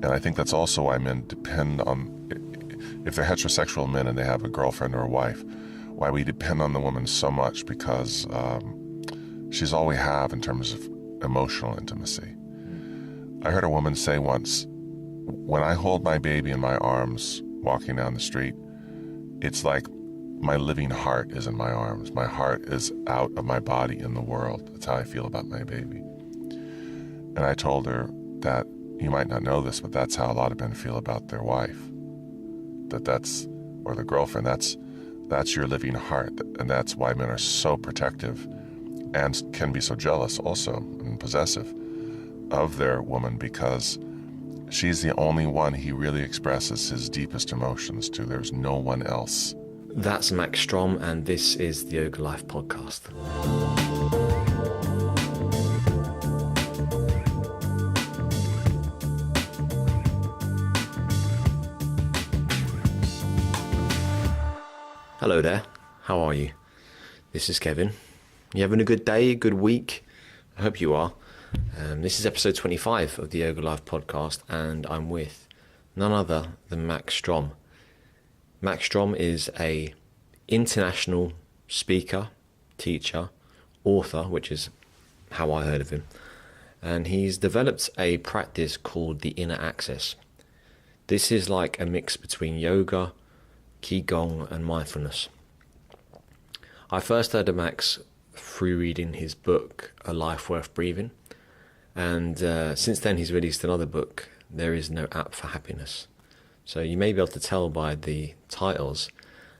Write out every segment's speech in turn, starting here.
And I think that's also why men depend on, if they're heterosexual men and they have a girlfriend or a wife, why we depend on the woman so much, because she's all we have in terms of emotional intimacy. I heard a woman say once, when I hold my baby in my arms walking down the street, it's like my living heart is in my arms. My heart is out of my body in the world. That's how I feel about my baby. And I told her that you might not know this, but that's how a lot of men feel about their wife. Or their girlfriend, that's your living heart. And that's why men are so protective and can be so jealous also and possessive of their woman, because she's the only one he really expresses his deepest emotions to. There's no one else. That's Max Strom, and this is the Yoga Life podcast. Hello there, how are you? This is Kevin. You having a good day, a good week? I hope you are. This is episode 25 of the Yoga Life podcast, and I'm with none other than Max Strom. Max Strom is a international speaker, teacher, author, which is how I heard of him. And he's developed a practice called the Inner Access. This is like a mix between yoga, qigong and mindfulness. I first heard of Max through reading his book, A Life Worth Breathing. And since then he's released another book, There Is No App for Happiness. So you may be able to tell by the titles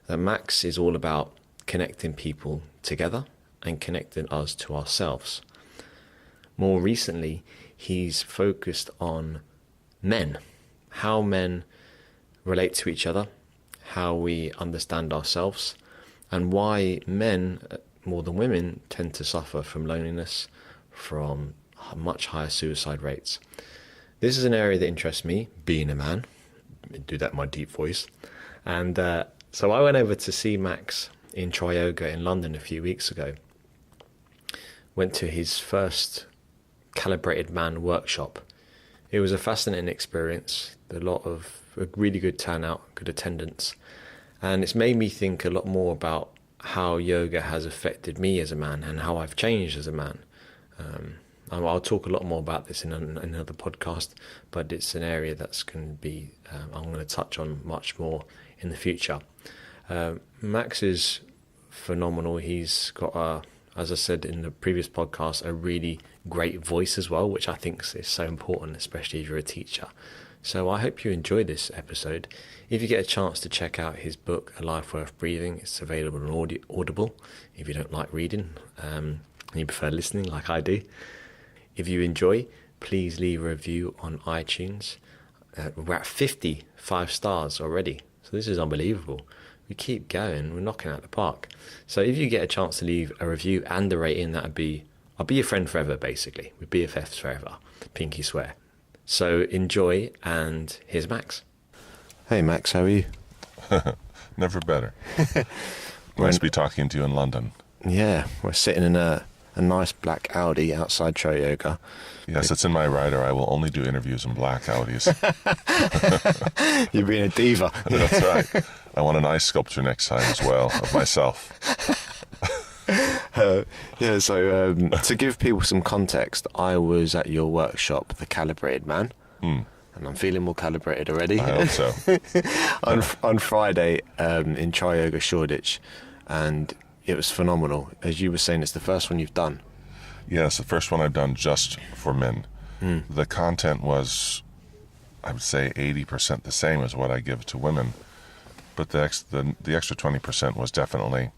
that Max is all about connecting people together and connecting us to ourselves. More recently, he's focused on men, how men relate to each other, how we understand ourselves, and why men, more than women, tend to suffer from loneliness, from much higher suicide rates. This is an area that interests me, being a man. Do that in my deep voice. And so I went over to see Max in Triyoga in London a few weeks ago. Went to his first Calibrated Man workshop. It was a fascinating experience, a really good turnout, good attendance. And it's made me think a lot more about how yoga has affected me as a man and how I've changed as a man. I'll talk a lot more about this in another podcast, but it's an area that's going to be, I'm going to touch on much more in the future. Max is phenomenal. He's got, as I said in the previous podcast, a really great voice as well, which I think is so important, especially if you're a teacher. So I hope you enjoy this episode. If you get a chance to check out his book, A Life Worth Breathing, it's available on Audible if you don't like reading and you prefer listening like I do. If you enjoy, please leave a review on iTunes. We're at 55 stars already, so this is unbelievable. We keep going, we're knocking out the park. So if you get a chance to leave a review and a rating, I'll be your friend forever, basically. We're BFFs forever, pinky swear. So enjoy, and here's Max. Hey Max, how are you? Never better. Nice to be talking to you in London. Yeah, we're sitting in a nice black Audi outside Triyoga. Yes, it's in my rider. I will only do interviews in black Audis. You're being a diva. That's right. I want an ice sculpture next time as well of myself. So to give people some context, I was at your workshop, The Calibrated Man, and I'm feeling more calibrated already. I hope so. on Friday in Triyoga, Shoreditch, and it was phenomenal. As you were saying, it's the first one you've done. Yes, the first one I've done just for men. The content was, I would say, 80% the same as what I give to women, but the extra 20% was definitely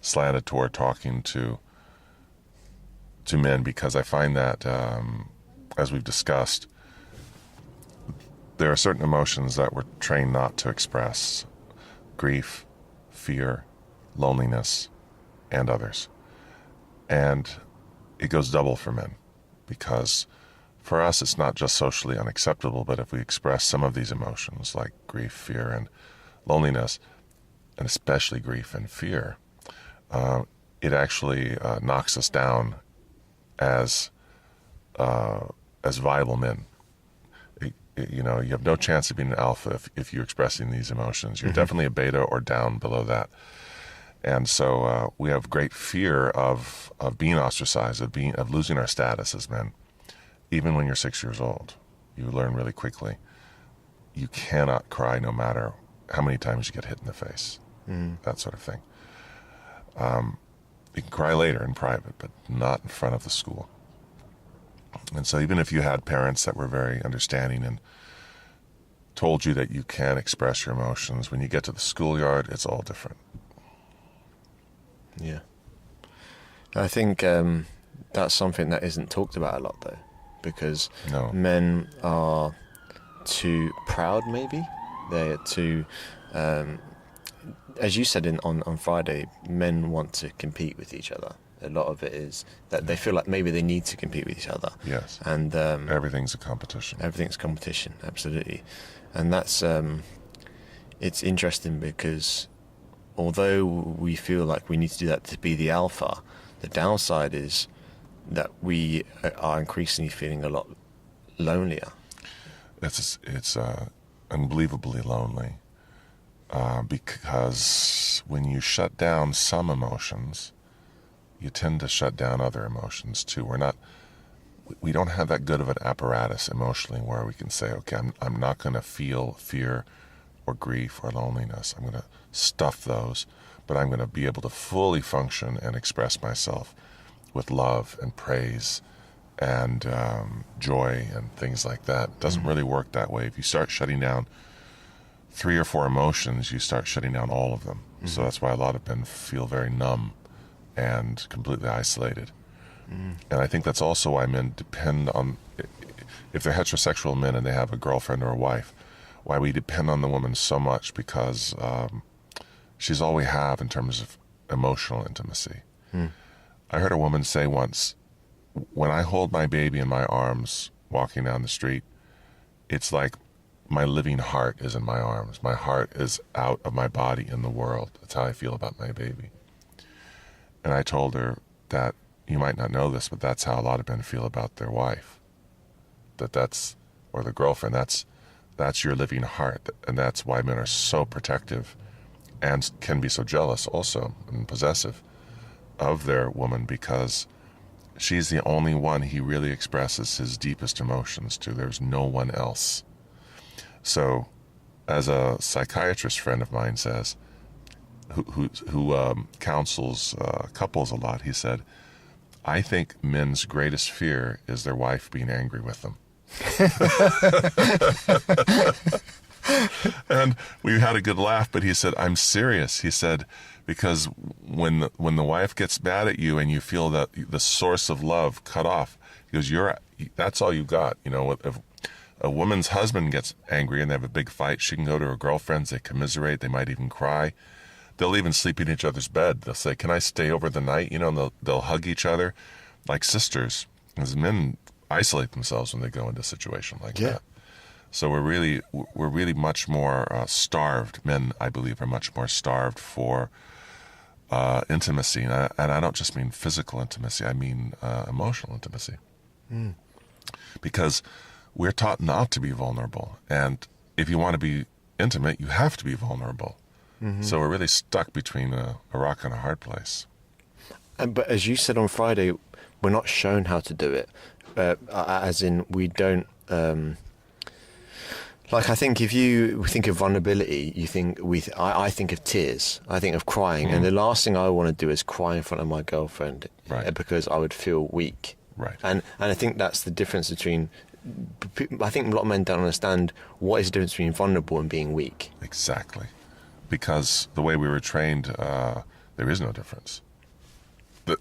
slanted toward talking to men, because I find that, as we've discussed, there are certain emotions that we're trained not to express: grief, fear, loneliness, and others. And it goes double for men, because for us it's not just socially unacceptable, but if we express some of these emotions like grief, fear, and loneliness, and especially grief and fear, it actually knocks us down as viable men. You know, you have no chance of being an alpha if you're expressing these emotions. You're definitely a beta or down below that. And so we have great fear of being ostracized, of losing our status as men. Even when you're 6 years old, you learn really quickly. You cannot cry no matter how many times you get hit in the face, that sort of thing. You can cry later in private, but not in front of the school. And so even if you had parents that were very understanding and told you that you can express your emotions, when you get to the schoolyard, it's all different. Yeah. I think that's something that isn't talked about a lot, though, because men are too proud, maybe. They're too... as you said on Friday, men want to compete with each other. A lot of it is that they feel like maybe they need to compete with each other. Yes. And everything's a competition. Everything's competition, absolutely. And that's it's interesting because although we feel like we need to do that to be the alpha, the downside is that we are increasingly feeling a lot lonelier. It's unbelievably lonely. Because when you shut down some emotions, you tend to shut down other emotions too. We don't have that good of an apparatus emotionally where we can say, okay, I'm not going to feel fear or grief or loneliness. I'm going to stuff those, but I'm going to be able to fully function and express myself with love and praise and joy and things like that. It doesn't really work that way. If you start shutting down 3 or 4 emotions, you start shutting down all of them. So that's why a lot of men feel very numb and completely isolated. And I think that's also why men depend on, if they're heterosexual men and they have a girlfriend or a wife, why we depend on the woman so much, because she's all we have in terms of emotional intimacy. I heard a woman say once, when I hold my baby in my arms walking down the street, it's like my living heart is in my arms. My heart is out of my body in the world. That's how I feel about my baby. And I told her that you might not know this, but that's how a lot of men feel about their wife. Or their girlfriend, that's your living heart. And that's why men are so protective and can be so jealous also and possessive of their woman, because she's the only one he really expresses his deepest emotions to. There's no one else. So, as a psychiatrist friend of mine says, who counsels couples a lot, he said, I think men's greatest fear is their wife being angry with them. And we had a good laugh, but he said, I'm serious. He said, because when the wife gets mad at you and you feel that the source of love cut off, he goes, that's all you got. You know, if a woman's husband gets angry and they have a big fight, she can go to her girlfriends, they commiserate, they might even cry. They'll even sleep in each other's bed. They'll say, can I stay over the night? You know, and they'll hug each other like sisters. As men isolate themselves when they go into a situation like that. So we're really much more starved. Men, I believe, are much more starved for intimacy. And I don't just mean physical intimacy. I mean emotional intimacy. Because we're taught not to be vulnerable. And if you want to be intimate, you have to be vulnerable. So we're really stuck between a rock and a hard place. But as you said on Friday, we're not shown how to do it. As in, we don't... like, I think if you think of vulnerability, I think of tears. I think of crying. And the last thing I want to do is cry in front of my girlfriend. Right. Because I would feel weak. Right. And I think that's the difference between... I think a lot of men don't understand what is the difference between vulnerable and being weak. Exactly. Because the way we were trained, there is no difference. But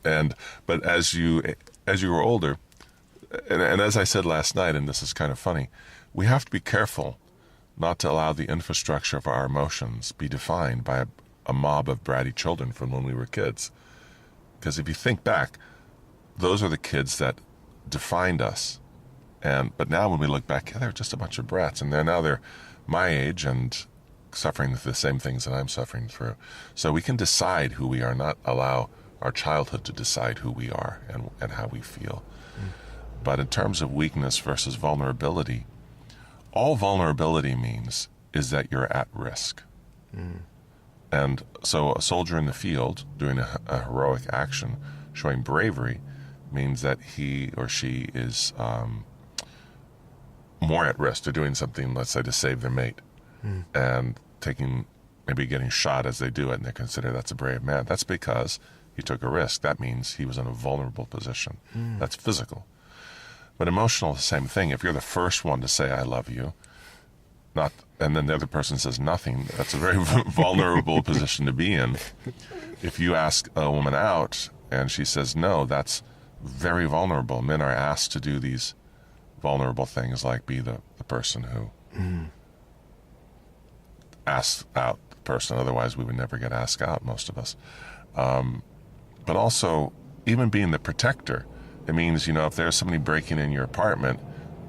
as you were older, and as I said last night, and this is kind of funny, we have to be careful not to allow the infrastructure of our emotions be defined by a mob of bratty children from when we were kids. Because if you think back, those are the kids that defined us. But now when we look back, they're just a bunch of brats, and they're my age and suffering the same things that I'm suffering through. So we can decide who we are, not allow our childhood to decide who we are and how we feel. But in terms of weakness versus vulnerability, all vulnerability means is that you're at risk. And so a soldier in the field doing a heroic action, showing bravery, means that he or she is more at risk. They're doing something, let's say, to save their mate, and maybe getting shot as they do it, and they consider that's a brave man. That's because he took a risk. That means he was in a vulnerable position. That's physical. But emotional is the same thing. If you're the first one to say, I love you, and then the other person says nothing, that's a very vulnerable position to be in. If you ask a woman out and she says no, that's very vulnerable. Men are asked to do these vulnerable things, like be the person who asks out the person. Otherwise, we would never get asked out, most of us. But also, even being the protector, it means, if there's somebody breaking in your apartment,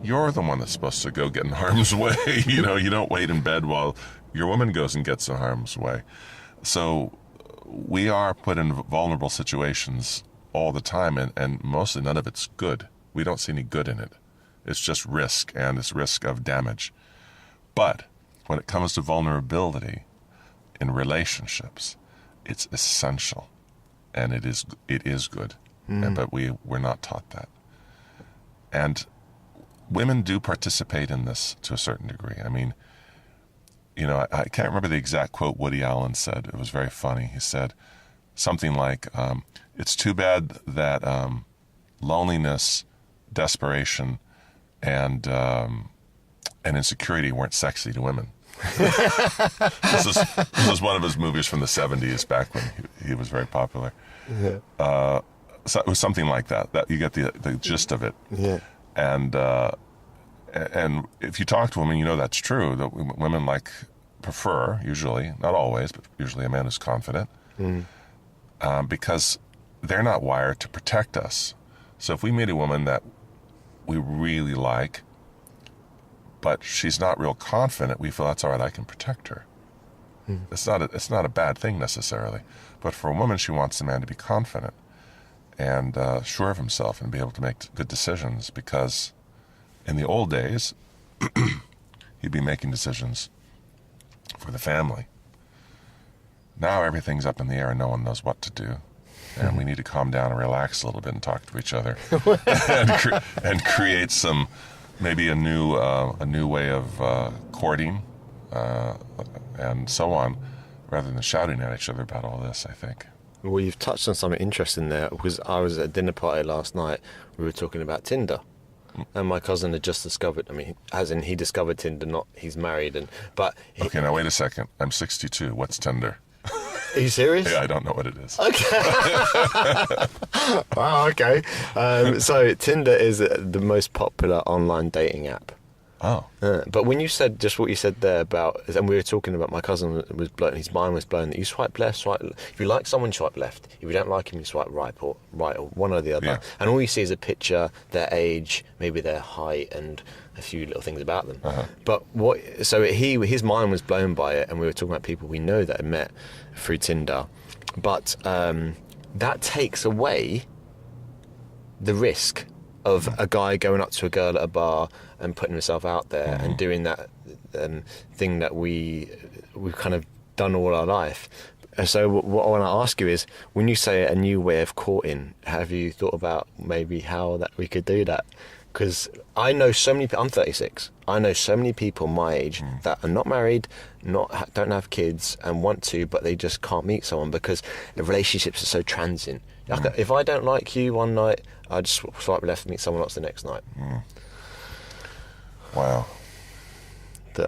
you're the one that's supposed to go get in harm's way. You don't wait in bed while your woman goes and gets in harm's way. So we are put in vulnerable situations all the time, and mostly none of it's good. We don't see any good in it. It's just risk, and it's risk of damage. But when it comes to vulnerability in relationships, it's essential, and it is good. But we're not taught that. And women do participate in this to a certain degree. I mean, I can't remember the exact quote Woody Allen said. It was very funny. He said something like, it's too bad that loneliness, desperation, and insecurity weren't sexy to women. This is one of his movies from the 70s, back when he was very popular. Yeah. So it was something like that. That you get the gist of it. Yeah. And if you talk to women, that's true. That women prefer, usually, not always, but usually, a man who's confident, because they're not wired to protect us. So if we meet a woman that we really like, but she's not real confident, we feel that's all right. I can protect her. It's not a bad thing necessarily, but for a woman, she wants the man to be confident and sure of himself and be able to make good decisions, because in the old days, he'd be making decisions for the family. Now everything's up in the air and no one knows what to do. And we need to calm down and relax a little bit and talk to each other and create maybe a new way of courting and so on, rather than shouting at each other about all this, I think. Well, you've touched on something interesting there, because I was at a dinner party last night. We were talking about Tinder, and my cousin had just discovered. I mean, as in he discovered Tinder, not he's married. Okay, now wait a second. I'm 62. What's Tinder? Are you serious? Yeah, I don't know what it is. Okay. Wow. Okay. So Tinder is the most popular online dating app. Oh. But when you said just what you said there about, and we were talking about my cousin was blown, his mind was blown that you swipe left, if you like someone, swipe left. If you don't like him, you swipe right or one or the other. Yeah. And all you see is a picture, their age, maybe their height, and a few little things about them. Uh-huh. But his mind was blown by it, and we were talking about people we know that had met through Tinder. But that takes away the risk of a guy going up to a girl at a bar and putting himself out there and doing that thing that we've kind of done all our life. So what I want to ask you is, when you say a new way of courting, have you thought about maybe how that we could do that? Because I know so many people, I'm 36, I know so many people my age that are not married, don't have kids and want to, but they just can't meet someone because the relationships are so transient. If I don't like you one night, I just swipe left and meet someone else the next night. Wow.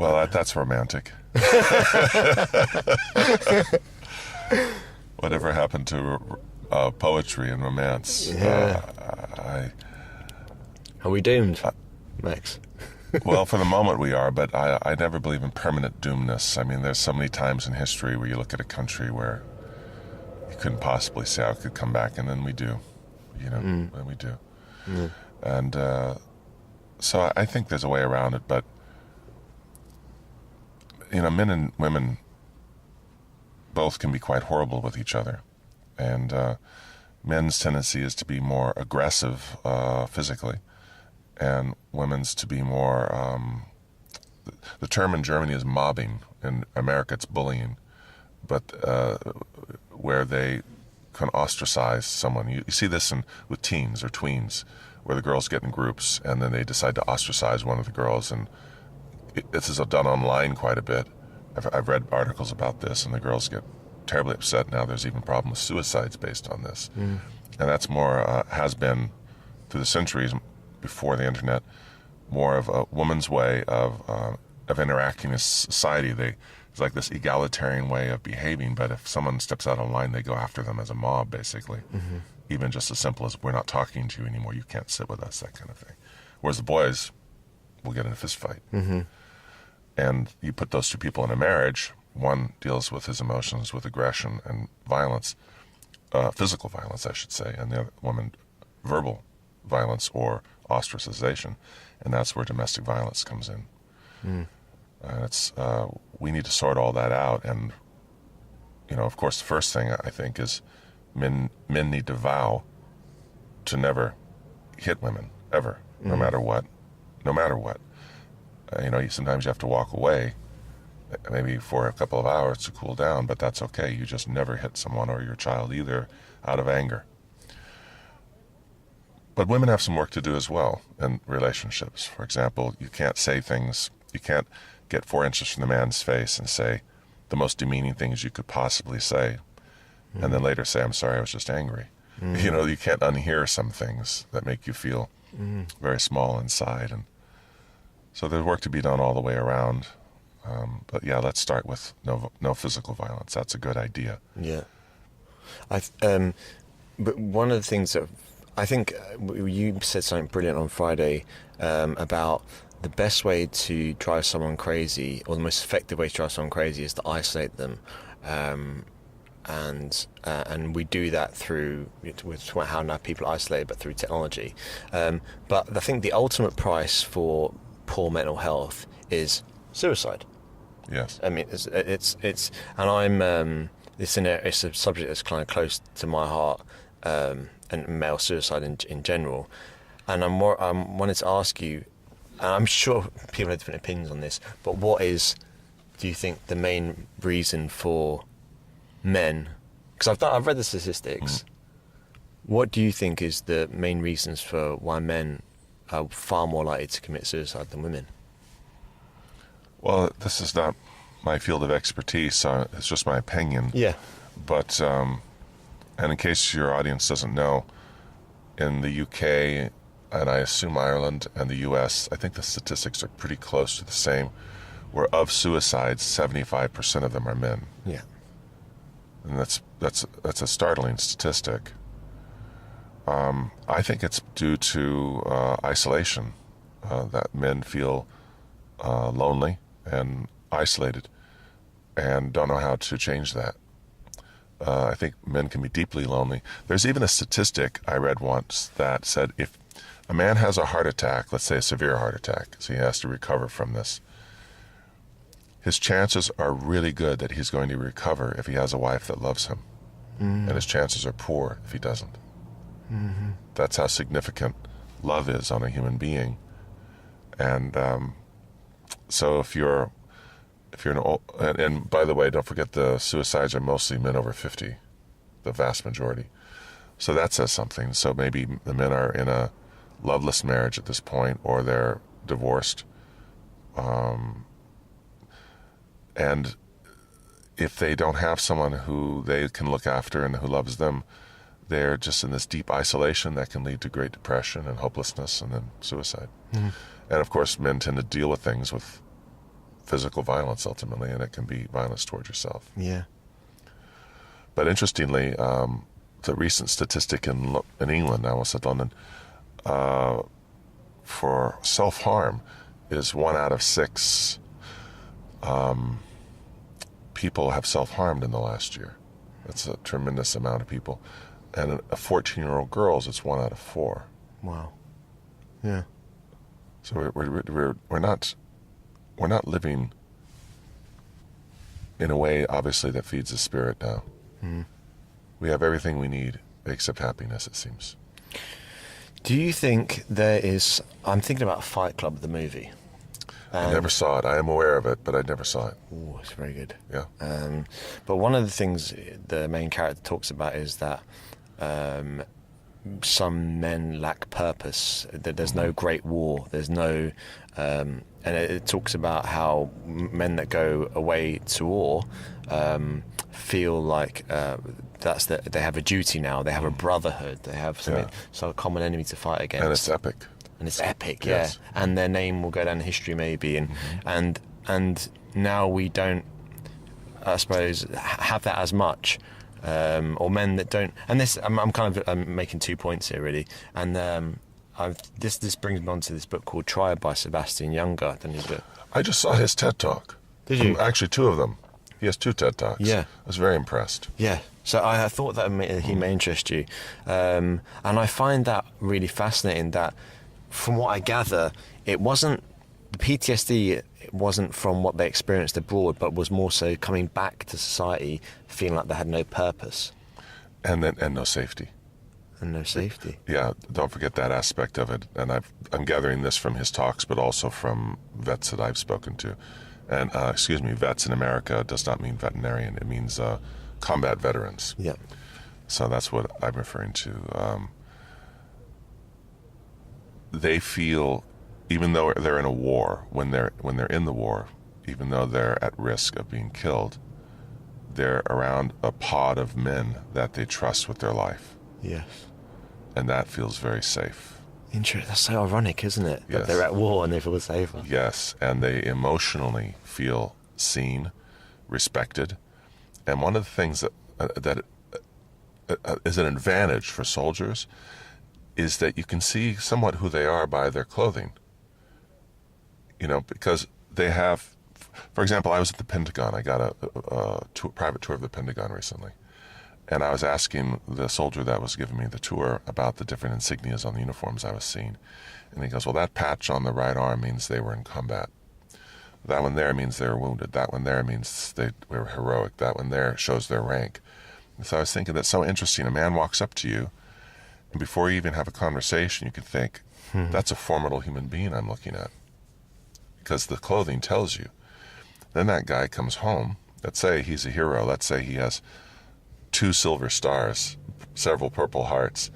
Well, that's romantic. Whatever happened to poetry and romance? Yeah. Are we doomed, Max? Well, for the moment we are, but I never believe in permanent doomness. I mean, there's so many times in history where you look at a country where you couldn't possibly say how it could come back, and then we do, and we do. And so I think there's a way around it, but, men and women both can be quite horrible with each other. And men's tendency is to be more aggressive physically, and women's to be more the term in Germany is mobbing. In America, it's bullying. But where they can ostracize someone. You see this with teens or tweens, where the girls get in groups and then they decide to ostracize one of the girls. And this is done online quite a bit. I've read articles about this, and the girls get terribly upset. Now there's even problem with suicides based on this. And that's more, has been through the centuries before the internet, more of a woman's way of interacting in society. It's like this egalitarian way of behaving, but if someone steps out of line, they go after them as a mob, basically. Even just as simple as, we're not talking to you anymore, you can't sit with us, that kind of thing. Whereas the boys will get in a fist fight. And you put those two people in a marriage, one deals with his emotions with aggression and violence, physical violence, I should say, and the other woman, verbal violence or ostracization. And that's where domestic violence comes in. We need to sort all that out. And, of course, the first thing I think is men need to vow to never hit women, ever, no matter what. Sometimes you have to walk away, maybe for a couple of hours to cool down, but that's okay. You just never hit someone or your child either out of anger. But women have some work to do as well in relationships. For example, you can't say things, you can't get 4 inches from the man's face and say the most demeaning things you could possibly say, and then later say, I'm sorry, I was just angry. You can't unhear some things that make you feel very small inside. And so there's work to be done all the way around. But yeah, let's start with no physical violence. That's a good idea. Yeah. But one of the things that I think you said something brilliant on Friday about the best way to drive someone crazy, or the most effective way to drive someone crazy, is to isolate them. And we do that through how now people isolate, but through technology. But I think the ultimate price for poor mental health is suicide. Yes. I mean, it's and it's a subject that's kind of close to my heart, and male suicide in general. And I wanted to ask you, and I'm sure people have different opinions on this, but what do you think the main reason for men? Because I've read the statistics. What do you think is the main reasons for why men are far more likely to commit suicide than women? Well, this is not my field of expertise, so it's just my opinion. Yeah. But, and in case your audience doesn't know, in the UK, and I assume Ireland and the US, I think the statistics are pretty close to the same, where of suicides, 75% of them are men. Yeah. And that's a startling statistic. I think it's due to isolation, that men feel lonely and isolated and don't know how to change that. I think men can be deeply lonely. There's even a statistic I read once that said if a man has a heart attack, let's say a severe heart attack, so he has to recover from this, his chances are really good that he's going to recover if he has a wife that loves him. And his chances are poor if he doesn't. That's how significant love is on a human being. And so if you're an old, and by the way, don't forget the suicides are mostly men over 50, the vast majority. So that says something. So maybe the men are in a loveless marriage at this point, or they're divorced. And if they don't have someone who they can look after and who loves them, they're just in this deep isolation that can lead to great depression and hopelessness and then suicide. And of course, men tend to deal with things with physical violence ultimately, and it can be violence towards yourself. Yeah. But interestingly, the recent statistic in England, I almost said London, for self-harm is 1 out of 6 people have self-harmed in the last year. That's a tremendous amount of people. And a 14-year-old girls, it's 1 out of 4. Wow. Yeah. So we're not living in a way, obviously, that feeds the spirit now. We have everything we need except happiness, it seems. Do you think there is... I'm thinking about Fight Club, the movie. I never saw it. I am aware of it, but I never saw it. Oh, it's very good. Yeah. But one of the things the main character talks about is that some men lack purpose, that there's no great war, there's no... and it talks about how men that go away to war feel like they have a duty now, they have a brotherhood, they have something, so a common enemy to fight against. And it's epic. And it's epic, Yes. yeah. And their name will go down in history maybe, and now we don't, I suppose, have that as much. Or men that don't, and this I'm kind of making 2 points here really, and this brings me on to this book called Triyoga by Sebastian Junger. I just saw his TED Talk. Did you? Actually, 2 of them. He has 2 TED Talks. Yeah. I was very impressed. Yeah, so I thought that he may interest you, and I find that really fascinating. That, from what I gather, it wasn't the PTSD. It wasn't from what they experienced abroad, but was more so coming back to society, feeling like they had no purpose, and no safety. And no safety. Yeah, don't forget that aspect of it. And I'm gathering this from his talks, but also from vets that I've spoken to. And vets in America does not mean veterinarian. It means combat veterans. Yeah. So that's what I'm referring to. They feel, even though they're in a war, when they're in the war, even though they're at risk of being killed, they're around a pod of men that they trust with their life. Yes. And that feels very safe. Interesting. That's so ironic, isn't it? Yes. That they're at war and they feel safer. Yes, and they emotionally feel seen, respected. And one of the things that is an advantage for soldiers is that you can see somewhat who they are by their clothing. Because they have, for example, I was at the Pentagon. I got a private tour of the Pentagon recently. And I was asking the soldier that was giving me the tour about the different insignias on the uniforms I was seeing. And he goes, well, that patch on the right arm means they were in combat. That one there means they were wounded. That one there means they were heroic. That one there shows their rank. And so I was thinking, that's so interesting. A man walks up to you, and before you even have a conversation, you could think, that's a formidable human being I'm looking at. Because the clothing tells you. Then that guy comes home. Let's say he's a hero. Let's say he has 2 silver stars, several purple hearts.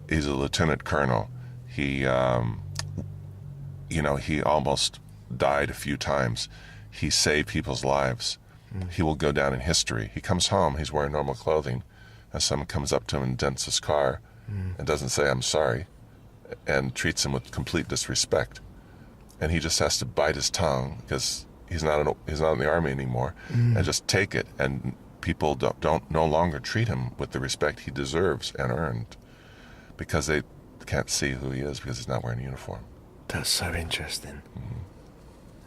He's a lieutenant colonel. He almost died a few times. He saved people's lives. He will go down in history. He comes home, he's wearing normal clothing, and someone comes up to him and dents his car and doesn't say, I'm sorry, and treats him with complete disrespect. And he just has to bite his tongue because he's not in the army anymore, and just take it. And people don't no longer treat him with the respect he deserves and earned because they can't see who he is because he's not wearing a uniform. That's so interesting.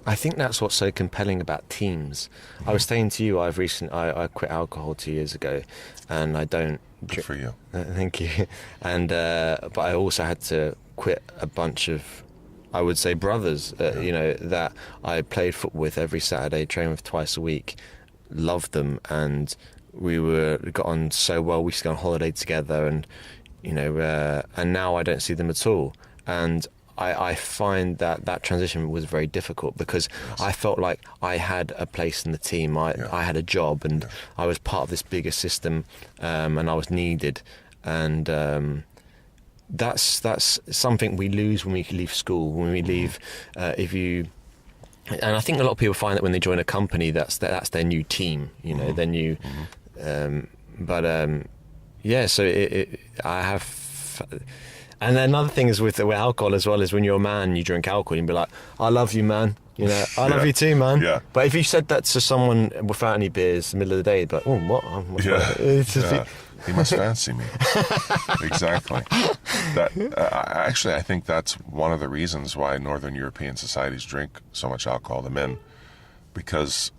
I think that's what's so compelling about teams. I was saying to you, I quit alcohol 2 years ago, and I don't. Good for you. Thank you. And but I also had to quit a bunch of, I would say, brothers. That I played football with every Saturday, trained with twice a week. Loved them, and we got on so well. We used to go on holiday together, and and now I don't see them at all. And I find that transition was very difficult because I felt like I had a place in the team. I had a job, and I was part of this bigger system, and I was needed. And that's something we lose when we leave school. When we leave, and I think a lot of people find that when they join a company, that's their new team. Their new. So I have. And another thing is with alcohol as well, is when you're a man, you drink alcohol, you can be like, I love you, man. I love you too, man. Yeah. But if you said that to someone without any beers in the middle of the day, but He must fancy me. Exactly. Actually, I think that's one of the reasons why Northern European societies drink so much alcohol, the men, because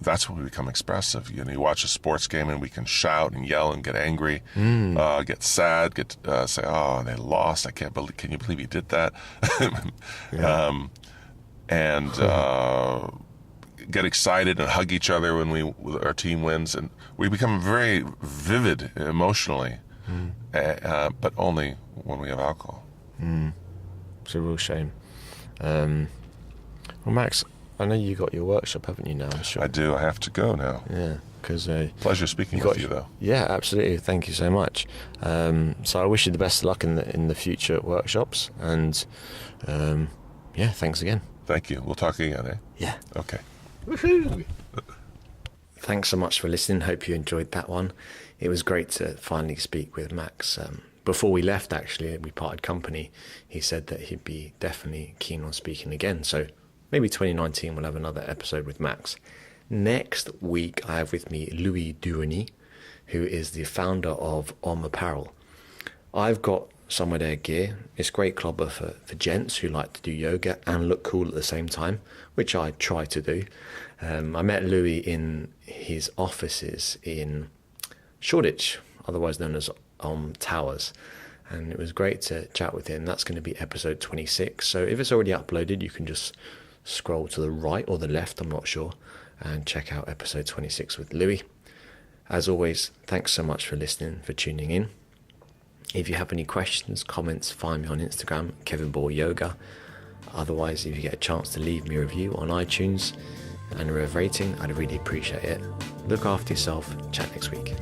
that's when we become expressive. You watch a sports game and we can shout and yell and get angry, get sad, say, "Oh, they lost! Can you believe you did that?" Get excited and hug each other when our team wins, and we become very vivid emotionally, but only when we have alcohol. It's a real shame. Well, Max, I know you got your workshop, haven't you now? I'm sure. I do. I have to go now. Yeah, because... Pleasure speaking with you, though. Yeah, absolutely. Thank you so much. So I wish you the best of luck in the future workshops. And, yeah, thanks again. Thank you. We'll talk again, eh? Yeah. Okay. Woohoo! Thanks so much for listening. Hope you enjoyed that one. It was great to finally speak with Max. Before we left, actually, we parted company. He said that he'd be definitely keen on speaking again. So maybe 2019 we'll have another episode with Max. Next week, I have with me Louis Durany, who is the founder of Om Apparel. I've got some of their gear. It's great clubber for gents who like to do yoga and look cool at the same time, which I try to do. I met Louis in his offices in Shoreditch, otherwise known as Towers, and it was great to chat with him. That's going to be episode 26, so if it's already uploaded, you can just scroll to the right or the left, I'm not sure, and check out episode 26 with Louis. As always, thanks so much for listening, for tuning in. If you have any questions, comments, find me on Instagram, kevinboyleyoga. Otherwise, if you get a chance to leave me a review on iTunes and a rating, I'd really appreciate it. Look after yourself. Chat next week.